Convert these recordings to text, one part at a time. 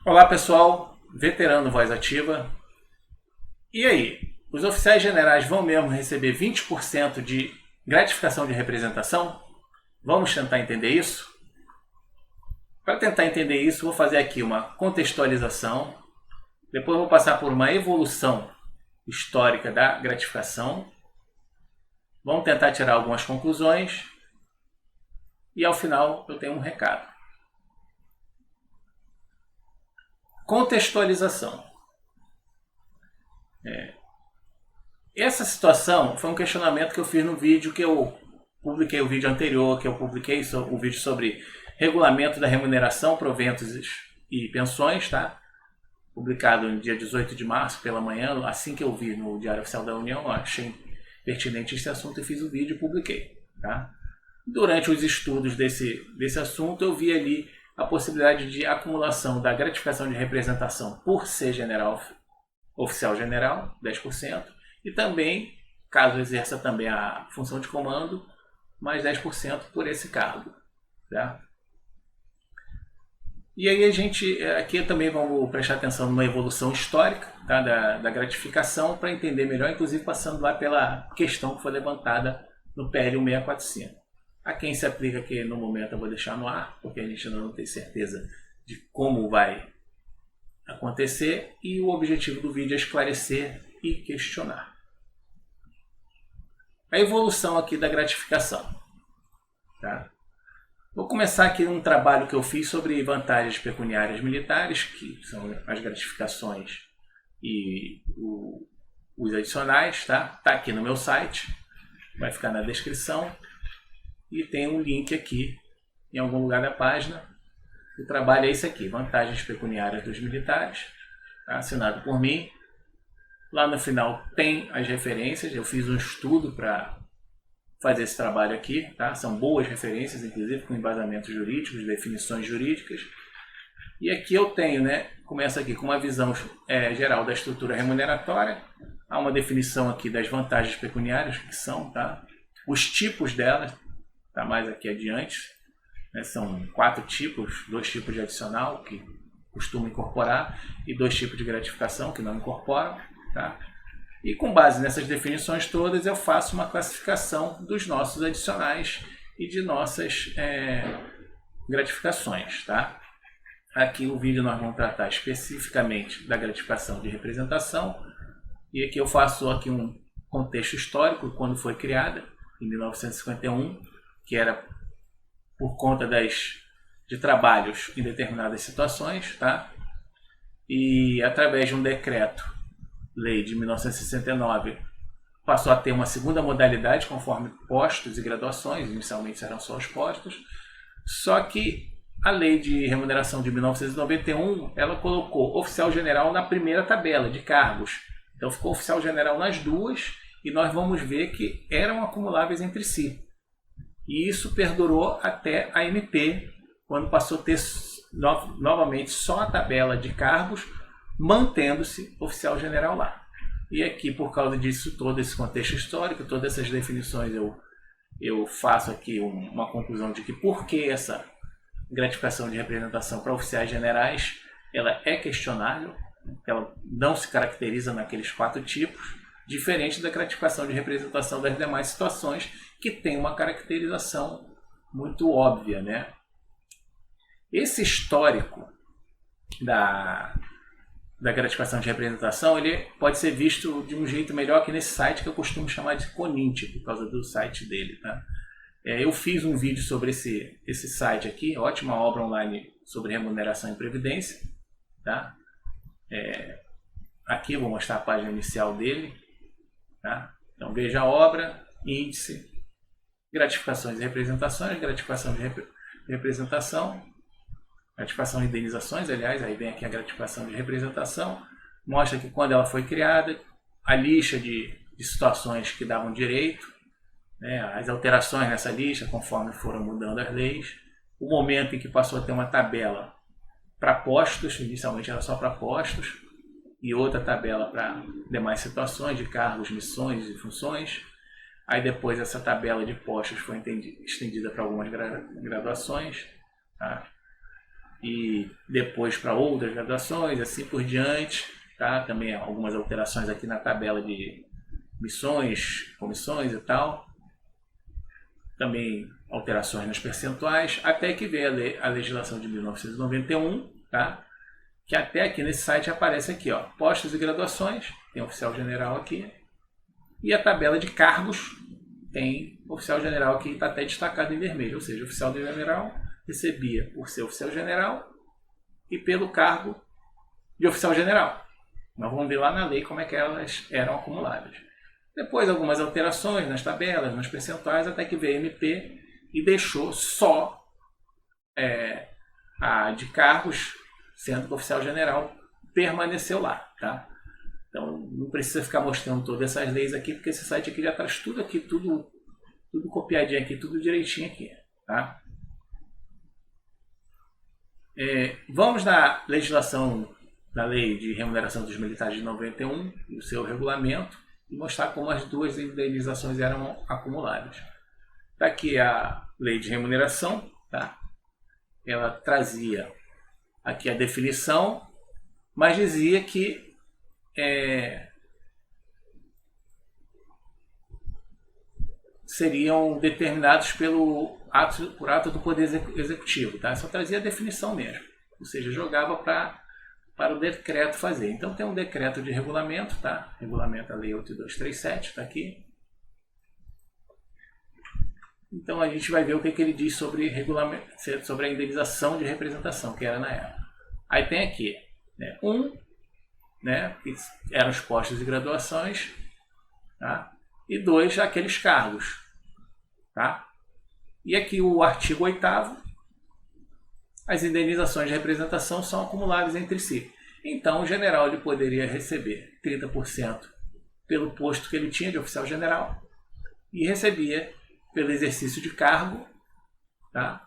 Olá pessoal, veterano Voz Ativa. E aí, os oficiais generais vão mesmo receber 20% de gratificação de representação? Vamos tentar entender isso? Para tentar entender isso, vou fazer aqui uma contextualização, depois vou passar por uma evolução histórica da gratificação, vamos tentar tirar algumas conclusões e ao final eu tenho um recado. Contextualização. Essa situação foi um questionamento que eu fiz no vídeo que eu publiquei, o vídeo anterior, que eu publiquei o vídeo sobre regulamento da remuneração, proventos e pensões, tá? Publicado no dia 18 de março pela manhã, assim que eu vi no Diário Oficial da União, eu achei pertinente esse assunto e fiz o vídeo e publiquei, tá? Durante os estudos desse assunto, eu vi ali a possibilidade de acumulação da gratificação de representação por ser oficial general, 10%, e também, caso exerça também a função de comando, mais 10% por esse cargo. Tá? E aí aqui também vamos prestar atenção numa evolução histórica, tá, da gratificação, para entender melhor, inclusive passando lá pela questão que foi levantada no PL 1645. A quem se aplica aqui no momento eu vou deixar no ar, porque a gente ainda não tem certeza de como vai acontecer, e o objetivo do vídeo é esclarecer e questionar. A evolução aqui da gratificação. Tá? Vou começar aqui um trabalho que eu fiz sobre vantagens pecuniárias militares, que são as gratificações e os adicionais. Tá aqui no meu site, vai ficar na descrição. E tem um link aqui, em algum lugar da página. O trabalho é esse aqui, Vantagens Pecuniárias dos Militares, tá? Assinado por mim. Lá no final tem as referências, eu fiz um estudo para fazer esse trabalho aqui, tá? São boas referências, inclusive com embasamentos jurídicos, definições jurídicas. E aqui eu tenho, começa aqui com uma visão geral da estrutura remuneratória. Há uma definição aqui das vantagens pecuniárias, que são, tá? Os tipos delas. Tá mais aqui adiante, são 4 tipos, 2 tipos de adicional que costumam incorporar e 2 tipos de gratificação que não incorporam, tá? E com base nessas definições todas eu faço uma classificação dos nossos adicionais e de nossas gratificações, tá? Aqui no vídeo nós vamos tratar especificamente da gratificação de representação e aqui eu faço aqui um contexto histórico quando foi criada em 1951, que era por conta de trabalhos em determinadas situações, tá? E através de um decreto-lei de 1969, passou a ter uma segunda modalidade conforme postos e graduações, inicialmente eram só os postos, só que a lei de remuneração de 1991, ela colocou oficial general na primeira tabela de cargos, então ficou oficial general nas duas, e nós vamos ver que eram acumuláveis entre si. E isso perdurou até a MP, quando passou a ter novamente só a tabela de cargos, mantendo-se oficial general lá. E aqui, por causa disso, todo esse contexto histórico, todas essas definições, eu faço aqui uma conclusão de que por que essa gratificação de representação para oficiais generais ela é questionável, ela não se caracteriza naqueles 4 tipos, diferente da gratificação de representação das demais situações, que tem uma caracterização muito óbvia, Esse histórico da gratificação de representação, ele pode ser visto de um jeito melhor que nesse site que eu costumo chamar de Conint, por causa do site dele, tá? Eu fiz um vídeo sobre esse site aqui, ótima obra online sobre remuneração e previdência, tá? Aqui eu vou mostrar a página inicial dele, tá? Então veja a obra, índice, gratificações e representações, gratificação de representação, gratificação e indenizações, aliás, aí vem aqui a gratificação de representação, mostra que quando ela foi criada, a lista de situações que davam direito, as alterações nessa lista conforme foram mudando as leis, o momento em que passou a ter uma tabela para postos, inicialmente era só para postos, e outra tabela para demais situações de cargos, missões e funções. Aí depois essa tabela de postos foi estendida para algumas graduações. Tá? e depois para outras graduações, assim por diante. Tá? Também algumas alterações aqui na tabela de missões, comissões e tal. Também alterações nas percentuais, até que veio a legislação de 1991, tá? Que até aqui nesse site aparece aqui, ó, postos e graduações, tem oficial general aqui, e a tabela de cargos tem oficial general aqui, está até destacado em vermelho, ou seja, o oficial general recebia por ser oficial general e pelo cargo de oficial general. Nós vamos ver lá na lei como é que elas eram acumuladas. Depois algumas alterações nas tabelas, nos percentuais, até que veio a MP e deixou só a de cargos, sendo que o oficial general permaneceu lá. Tá? Então não precisa ficar mostrando todas essas leis aqui, porque esse site aqui já traz tudo aqui, tudo copiadinho aqui, tudo direitinho aqui. Tá? Vamos na legislação da Lei de Remuneração dos Militares de 91 e o seu regulamento e mostrar como as duas indenizações eram acumuladas. Está aqui a Lei de Remuneração, tá? Ela trazia aqui a definição, mas dizia que seriam determinados por ato do Poder Executivo, tá? Só trazia a definição mesmo, ou seja, jogava para o decreto fazer. Então tem um decreto de regulamento, tá? Regulamento a Lei 8237, está aqui. Então a gente vai ver o que ele diz sobre a indenização de representação, que era na época. Aí tem aqui, né, que eram os postos e graduações, tá? E 2, aqueles cargos. Tá? E aqui o artigo 8º, as indenizações de representação são acumuladas entre si. Então o general ele poderia receber 30% pelo posto que ele tinha de oficial general e recebia pelo exercício de cargo, tá,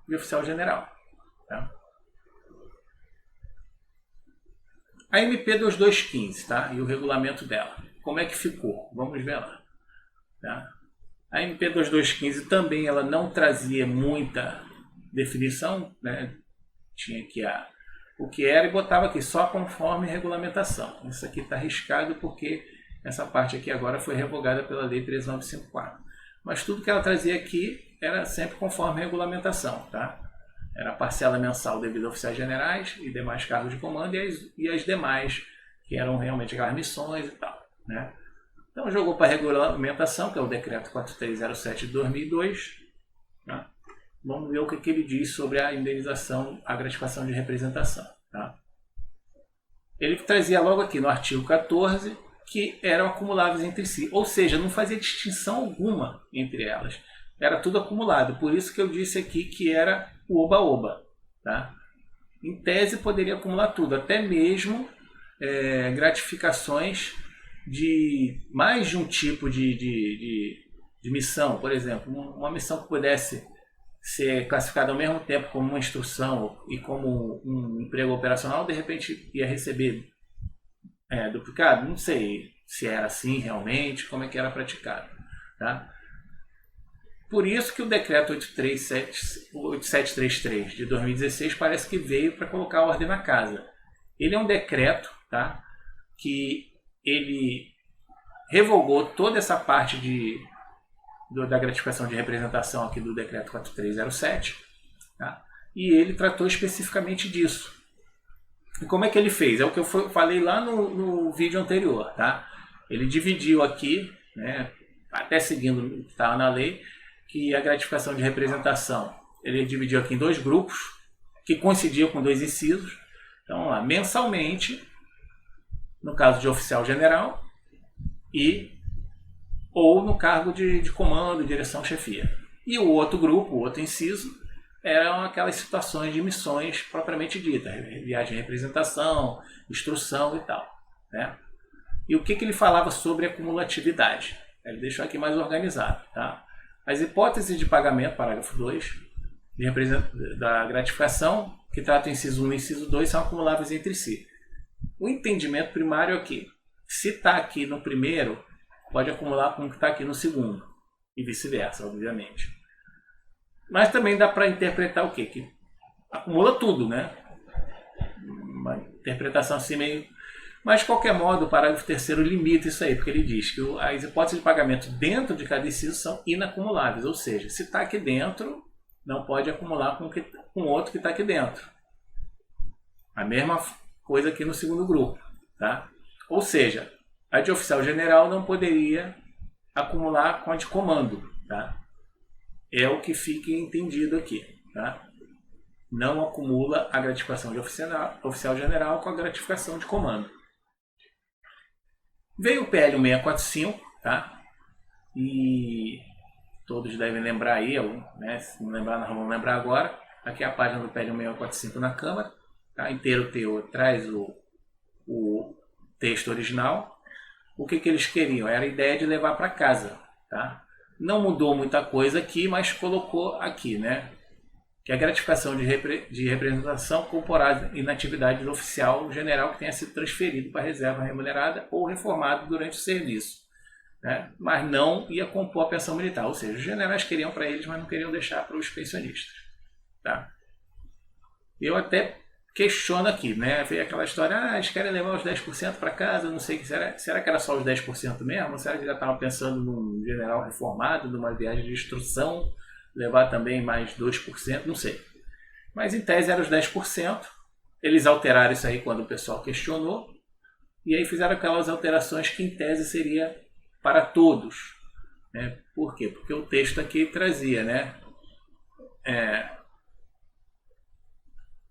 de oficial general. Tá? A MP 2215, tá? E o regulamento dela. Como é que ficou? Vamos ver lá. Tá? A MP 2215 também ela não trazia muita definição, né? Tinha aqui o que era e botava aqui só conforme regulamentação. Isso aqui está arriscado porque essa parte aqui agora foi revogada pela Lei 13954. Mas tudo que ela trazia aqui era sempre conforme regulamentação, tá? Era a parcela mensal devido a oficiais generais e demais cargos de comando e as demais que eram realmente aquelas missões e tal, né? Então jogou para a regulamentação, que é o decreto 4307 de 2002. Tá? Vamos ver o que ele diz sobre a indenização, a gratificação de representação. Tá? Ele trazia logo aqui no artigo 14 que eram acumuláveis entre si, ou seja, não fazia distinção alguma entre elas. Era tudo acumulado, por isso que eu disse aqui que era o oba-oba. Tá? Em tese poderia acumular tudo, até mesmo gratificações de mais de um tipo de missão. Por exemplo, uma missão que pudesse ser classificada ao mesmo tempo como uma instrução e como um emprego operacional, de repente ia receber duplicado. Não sei se era assim realmente, como é que era praticado. Tá? Por isso que o decreto 8733 de 2016 parece que veio para colocar a ordem na casa. Ele é um decreto, tá, que ele revogou toda essa parte da gratificação de representação aqui do decreto 4307, tá? E ele tratou especificamente disso. E como é que ele fez? É o que eu falei lá no vídeo anterior, tá? Ele dividiu aqui, né, até seguindo o que estava na lei, que a gratificação de representação, ele dividiu aqui em 2 grupos, que coincidiam com 2 incisos. Então, vamos lá, mensalmente, no caso de oficial general, ou no cargo de comando, direção, chefia. E o outro grupo, o outro inciso, eram aquelas situações de missões propriamente ditas, viagem de representação, instrução e tal. Né? E o que ele falava sobre a cumulatividade? Ele deixou aqui mais organizado. Tá? As hipóteses de pagamento, parágrafo 2, da gratificação, que trata o inciso 1 e o inciso 2, são acumuláveis entre si. O entendimento primário é que, se está aqui no primeiro, pode acumular com o que está aqui no segundo. E vice-versa, obviamente. Mas também dá para interpretar o quê? Que acumula tudo, né? Uma interpretação assim meio... Mas, de qualquer modo, o parágrafo 3º limita isso aí, porque ele diz que as hipóteses de pagamento dentro de cada inciso são inacumuláveis, ou seja, se está aqui dentro, não pode acumular com outro que está aqui dentro. A mesma coisa aqui no segundo grupo, tá? Ou seja, a de oficial general não poderia acumular com a de comando, tá? É o que fica entendido aqui, tá? Não acumula a gratificação de oficial general com a gratificação de comando. Veio o PL 1645, tá? E todos devem lembrar aí, né? Se não lembrar, nós vamos lembrar agora. Aqui é a página do PL 1645 na Câmara, tá? Inteiro teor traz o texto original. O que eles queriam? Era a ideia de levar para casa, tá? Não mudou muita coisa aqui, mas colocou aqui, né? Que a gratificação de representação corporada em atividade do oficial general que tenha sido transferido para a reserva remunerada ou reformado durante o serviço, né? Mas não ia compor a pensão militar, ou seja, os generais queriam para eles, mas não queriam deixar para os pensionistas, tá? Eu até questiono aqui, né? Veio aquela história, eles querem levar os 10% para casa, não sei, será que era só os 10% mesmo? Será que já estavam pensando num general reformado, numa viagem de instrução, levar também mais 2%, não sei. Mas em tese era os 10%. Eles alteraram isso aí quando o pessoal questionou. E aí fizeram aquelas alterações que em tese seria para todos, né? Por quê? Porque o texto aqui trazia, né?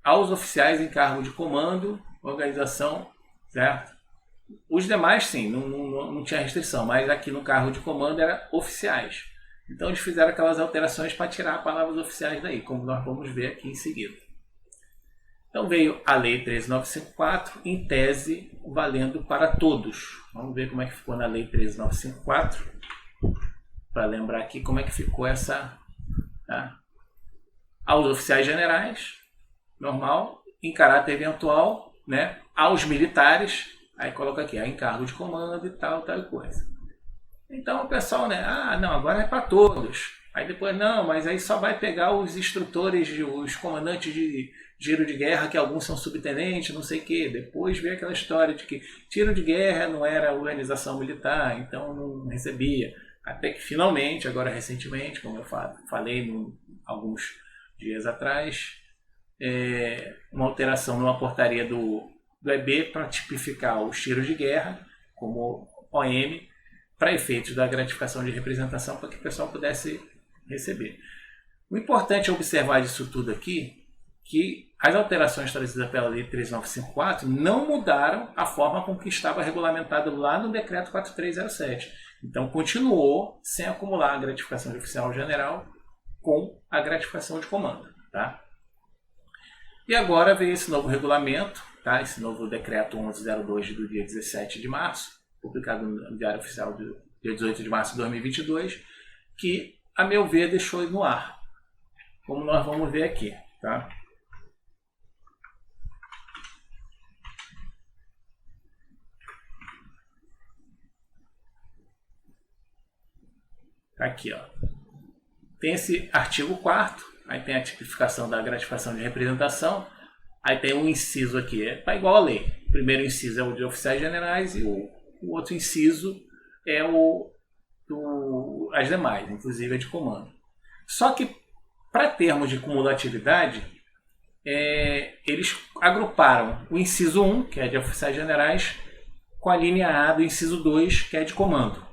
Aos oficiais em cargo de comando, organização, certo? Os demais sim, não tinha restrição, mas aqui no cargo de comando era oficiais. Então eles fizeram aquelas alterações para tirar as palavras oficiais daí, como nós vamos ver aqui em seguida. Então veio a Lei 13.954, em tese, valendo para todos. Vamos ver como é que ficou na Lei 13.954, para lembrar aqui como é que ficou essa... Tá? Aos oficiais generais, normal, em caráter eventual, né? Aos militares, aí coloca aqui, em cargo de comando e tal coisa. Então o pessoal, né? Não, agora é para todos. Aí depois, não, mas aí só vai pegar os instrutores, os comandantes de tiro de guerra, que alguns são subtenentes, não sei o quê. Depois veio aquela história de que tiro de guerra não era organização militar, então não recebia. Até que finalmente, agora recentemente, como eu falei alguns dias atrás, uma alteração numa portaria do EB para tipificar os tiros de guerra como OM, para efeitos da gratificação de representação, para que o pessoal pudesse receber. O importante é observar disso tudo aqui, que as alterações trazidas pela Lei 13.954 não mudaram a forma com que estava regulamentado lá no Decreto 4307. Então, continuou sem acumular a gratificação de oficial general com a gratificação de comando, tá? E agora veio esse novo regulamento, tá? Esse novo Decreto 1102 do dia 17 de março, publicado no Diário Oficial do dia 18 de março de 2022, que, a meu ver, deixou no ar, como nós vamos ver aqui, tá? Aqui, ó. Tem esse artigo 4º, aí tem a tipificação da gratificação de representação, aí tem um inciso aqui, tá igual a lei. O primeiro inciso é o de oficiais generais e o outro inciso é as demais, inclusive a de comando. Só que, para termos de cumulatividade, eles agruparam o inciso 1, que é de oficiais generais, com a linha A do inciso 2, que é de comando.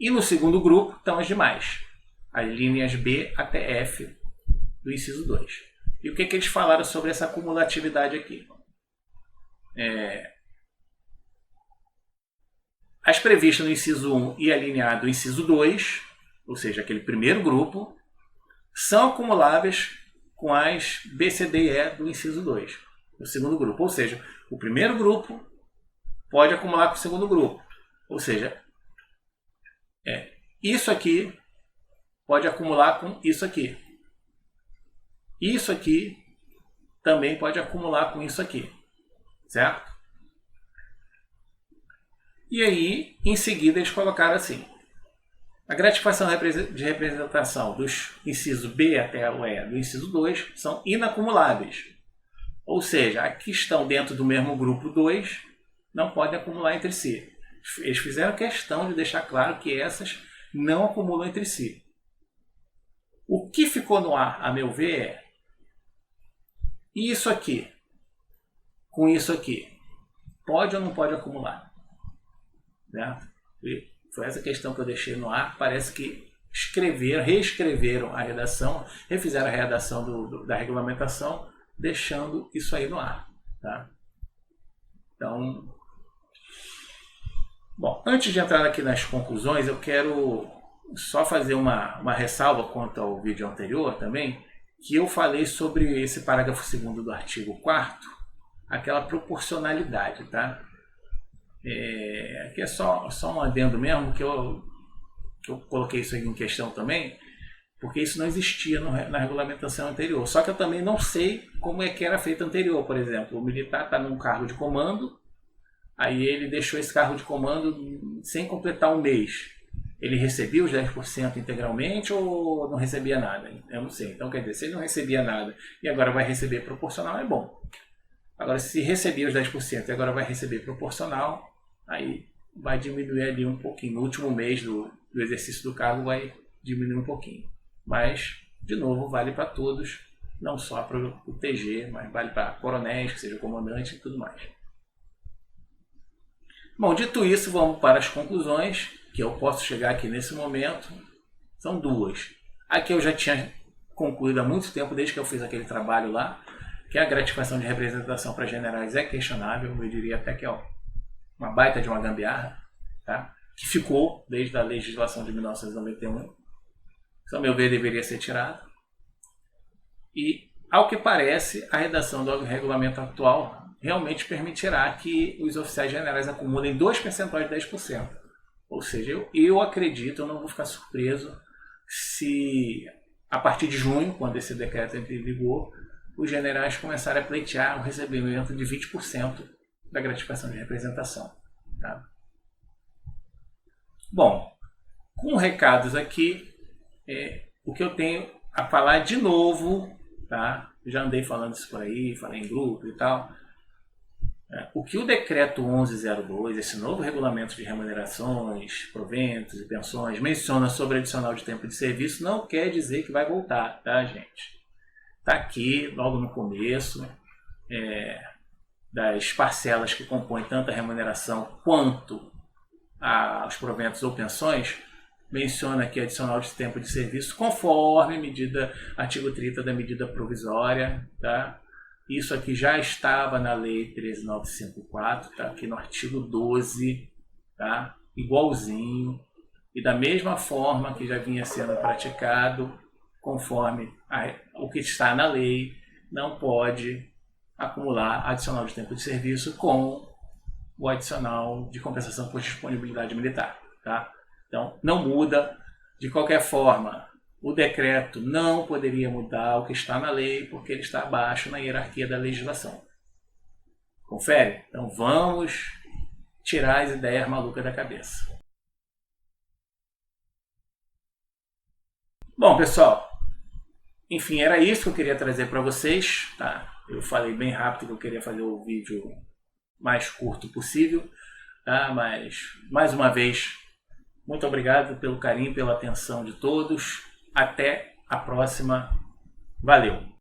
E no segundo grupo estão as demais, as linhas B até F do inciso 2. E o que eles falaram sobre essa cumulatividade aqui? As previstas no inciso 1 e a linha A do inciso 2, ou seja, aquele primeiro grupo, são acumuláveis com as B, C, D e E do inciso 2, do segundo grupo. Ou seja, o primeiro grupo pode acumular com o segundo grupo. Ou seja, isso aqui pode acumular com isso aqui. Isso aqui também pode acumular com isso aqui. Certo? E aí, em seguida, eles colocaram assim. A gratificação de representação dos incisos B até o E do inciso 2 são inacumuláveis. Ou seja, aqui que estão dentro do mesmo grupo 2 não podem acumular entre si. Eles fizeram questão de deixar claro que essas não acumulam entre si. O que ficou no ar, a meu ver, é isso aqui com isso aqui. Pode ou não pode acumular? Certo? E foi essa questão que eu deixei no ar. Parece que reescreveram a redação, refizeram a redação da regulamentação, deixando isso aí no ar. Tá? Então, bom, antes de entrar aqui nas conclusões, eu quero só fazer uma ressalva quanto ao vídeo anterior também, que eu falei sobre esse parágrafo 2º do artigo 4º, aquela proporcionalidade, tá? Aqui é só um adendo mesmo, que eu coloquei isso aí em questão também, porque isso não existia na regulamentação anterior. Só que eu também não sei como é que era feito anterior. Por exemplo, o militar está num cargo de comando, aí ele deixou esse cargo de comando sem completar um mês. Ele recebia os 10% integralmente ou não recebia nada? Eu não sei. Então, quer dizer, se ele não recebia nada e agora vai receber proporcional, é bom. Agora, se recebia os 10% e agora vai receber proporcional, aí vai diminuir ali um pouquinho. No último mês do exercício do cargo vai diminuir um pouquinho. Mas, de novo, vale para todos, não só para o TG, mas vale para coronéis, que seja comandante e tudo mais. Bom, dito isso, vamos para as conclusões, que eu posso chegar aqui nesse momento. São duas. Aqui eu já tinha concluído há muito tempo, desde que eu fiz aquele trabalho lá, que a gratificação de representação para generais é questionável, eu diria até que é uma baita de uma gambiarra, tá? Que ficou desde a legislação de 1991. Isso, a meu ver, deveria ser tirado. E, ao que parece, a redação do regulamento atual realmente permitirá que os oficiais generais acumulem 2 percentuais de 10%. Ou seja, eu acredito, eu não vou ficar surpreso se, a partir de junho, quando esse decreto entra em vigor, os generais começarem a pleitear o recebimento de 20% da gratificação de representação. Tá? Bom, com recados aqui, o que eu tenho a falar de novo, tá? Já andei falando isso por aí, falei em grupo e tal. O que o decreto 1102, esse novo regulamento de remunerações, proventos e pensões, menciona sobre adicional de tempo de serviço, não quer dizer que vai voltar, tá, gente? Está aqui, logo no começo, das parcelas que compõem tanto a remuneração quanto os proventos ou pensões, menciona aqui adicional de tempo de serviço conforme artigo 30 da medida provisória, tá? Isso aqui já estava na Lei 13.954, tá? Aqui no artigo 12, tá? Igualzinho, e da mesma forma que já vinha sendo praticado, conforme o que está na lei, não pode acumular adicional de tempo de serviço com o adicional de compensação por disponibilidade militar. Tá? Então, não muda. De qualquer forma, o decreto não poderia mudar o que está na lei, porque ele está abaixo na hierarquia da legislação. Confere? Então, vamos tirar as ideias malucas da cabeça. Bom, pessoal, enfim, era isso que eu queria trazer para vocês. Tá? Eu falei bem rápido que eu queria fazer o vídeo mais curto possível. Tá? Mas, mais uma vez, muito obrigado pelo carinho, pela atenção de todos. Até a próxima. Valeu!